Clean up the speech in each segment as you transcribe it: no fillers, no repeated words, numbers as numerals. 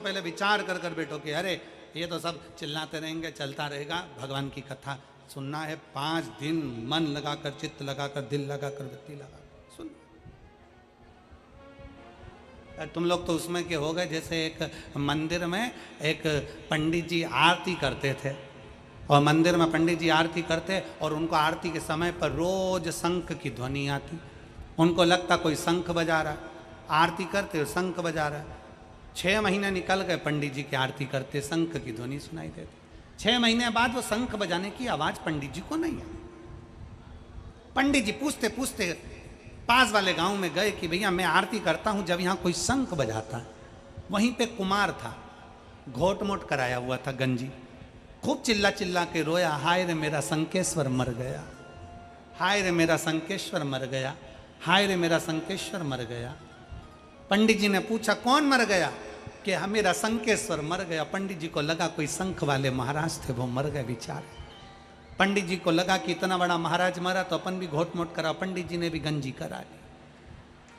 पहले विचार कर कर बैठो कि अरे ये तो सब चिल्लाते रहेंगे, चलता रहेगा। भगवान की कथा सुनना है 5 दिन मन लगाकर, चित्त लगाकर, दिल लगाकर, वृत्ति लगाकर सुन। तुम लोग तो उसमें के हो गए जैसे एक मंदिर में एक पंडित जी आरती करते थे, और मंदिर में पंडित जी आरती करते और उनको आरती के समय पर रोज शंख की ध्वनि आती। उनको लगता कोई शंख बजा रहा, आरती करते और शंख बजा रहा। 6 महीने निकल गए पंडित जी की आरती करते, शंख की ध्वनि सुनाई देती। 6 महीने बाद वो शंख बजाने की आवाज पंडित जी को नहीं आई। पंडित जी पूछते पूछते पास वाले गांव में गए कि भैया मैं आरती करता हूं, जब यहां कोई शंख बजाता है। वहीं पे कुमार था, घोट मोट कराया हुआ था, गंजी, खूब चिल्ला चिल्ला के रोया, हाय रे मेरा शंकेश्वर मर गया, हाय रे मेरा शंकेश्वर मर गया, हाय रे मेरा शंकेश्वर मर गया। पंडित जी ने पूछा कौन मर गया? कि मेरा शंकेश्वर मर गया। पंडित जी को लगा कोई शंख वाले महाराज थे, वो मर गए बेचारे। पंडित जी को लगा कि इतना बड़ा महाराज मरा तो अपन भी घोट मोट करा। पंडित जी ने भी गंजी करा ली।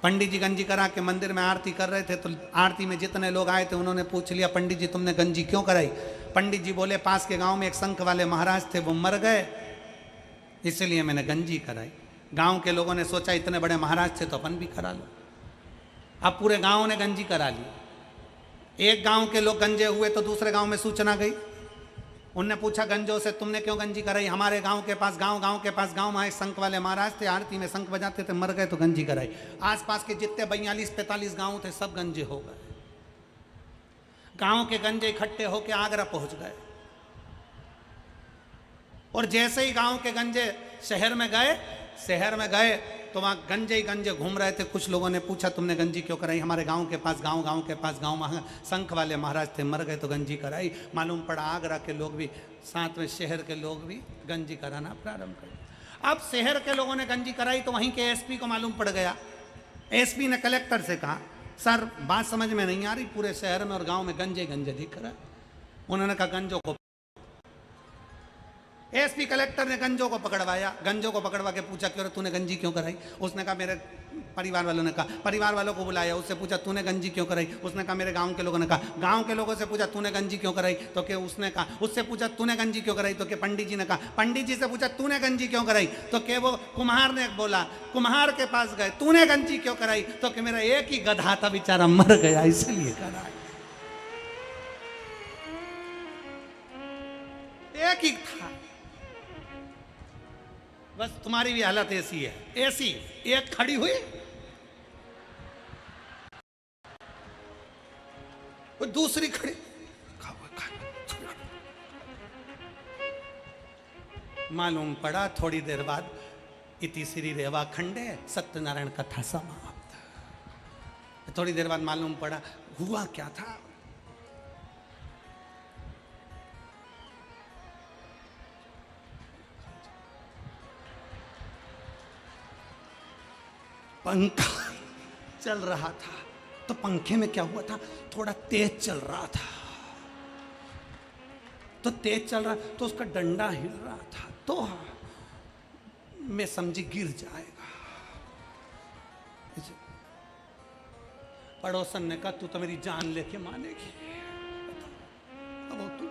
पंडित जी गंजी करा के मंदिर में आरती कर रहे थे, तो आरती में जितने लोग आए थे उन्होंने पूछ लिया पंडित जी तुमने गंजी क्यों कराई? पंडित जी बोले पास के गांव में एक शंख वाले महाराज थे, वो मर गए, इसलिए मैंने गंजी कराई। गांव के लोगों ने सोचा इतने बड़े महाराज थे तो अपन भी करा लो। अब पूरे गांव ने गंजी करा ली। एक गांव के लोग गंजे हुए तो दूसरे गांव में सूचना गई। उनने पूछा गंजों से तुमने क्यों गंजी कराई? हमारे गांव के पास गांव के पास गांव में शंख वाले महाराज थे, आरती में शंख बजाते थे, मर गए तो गंजी कराई। आसपास के जितने 42-45 गांव थे सब गंजे हो गए। गांव के गंजे इकट्ठे होकर आगरा पहुंच गए, और जैसे ही गांव के गंजे शहर में गए तो वहां गंजे ही गंजे घूम रहे थे। कुछ लोगों ने पूछा तुमने गंजी क्यों कराई? हमारे गांव के पास गांव के पास गांव में शंख वाले महाराज थे, मर गए तो गंजी कराई। मालूम पड़ा आगरा के लोग भी, साथ में शहर के लोग भी गंजी कराना प्रारंभ कर। अब शहर के लोगों ने गंजी कराई तो वहीं के एसपी को मालूम पड़ गया। एसपी ने कलेक्टर से कहा सर बात समझ में नहीं आ रही, पूरे शहर में और गाँव में गंजे गंजे दिख रहा है। उन्होंने कहा गंजों को। एसपी कलेक्टर ने गंजों को पकड़वाया। गंजों को पकड़वा के पूछा क्यों तूने गंजी क्यों कराई? उसने कहा मेरे परिवार वालों ने कहा। परिवार वालों को बुलाया, उससे पूछा तूने गंजी क्यों कराई? उसने कहा मेरे गांव के लोगों ने कहा। गांव के लोगों से पूछा तूने गंजी क्यों कराई? तो क्या उसने कहा। उससे पूछा तूने गंजी क्यों कराई? तो क्या पंडित जी ने कहा। पंडित जी से पूछा तूने गंजी क्यों कराई? तो क्या वो कुम्हार ने बोला। कुम्हार के पास गए, तूने गंजी क्यों कराई? तो क्या मेरा एक ही गधा था बेचारा, मर गया इसलिए कराई। एक ही था, बस तुम्हारी भी हालत ऐसी है। ऐसी एक खड़ी हुई, दूसरी खड़ी। मालूम पड़ा थोड़ी देर बाद इति श्री रेवा खंडे सत्यनारायण कथा समाप्त। थोड़ी देर बाद मालूम पड़ा हुआ क्या था। पंखा चल रहा था, तो पंखे में क्या हुआ था, थोड़ा तेज चल रहा था। तो तेज चल रहा तो उसका डंडा हिल रहा था, तो मैं समझी गिर जाएगा। पड़ोसन ने कहा तू तो मेरी जान लेके मानेगी। अब तू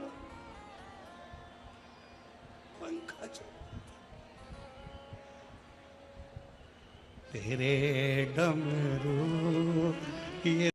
पंखा चल तेरे डमरू ये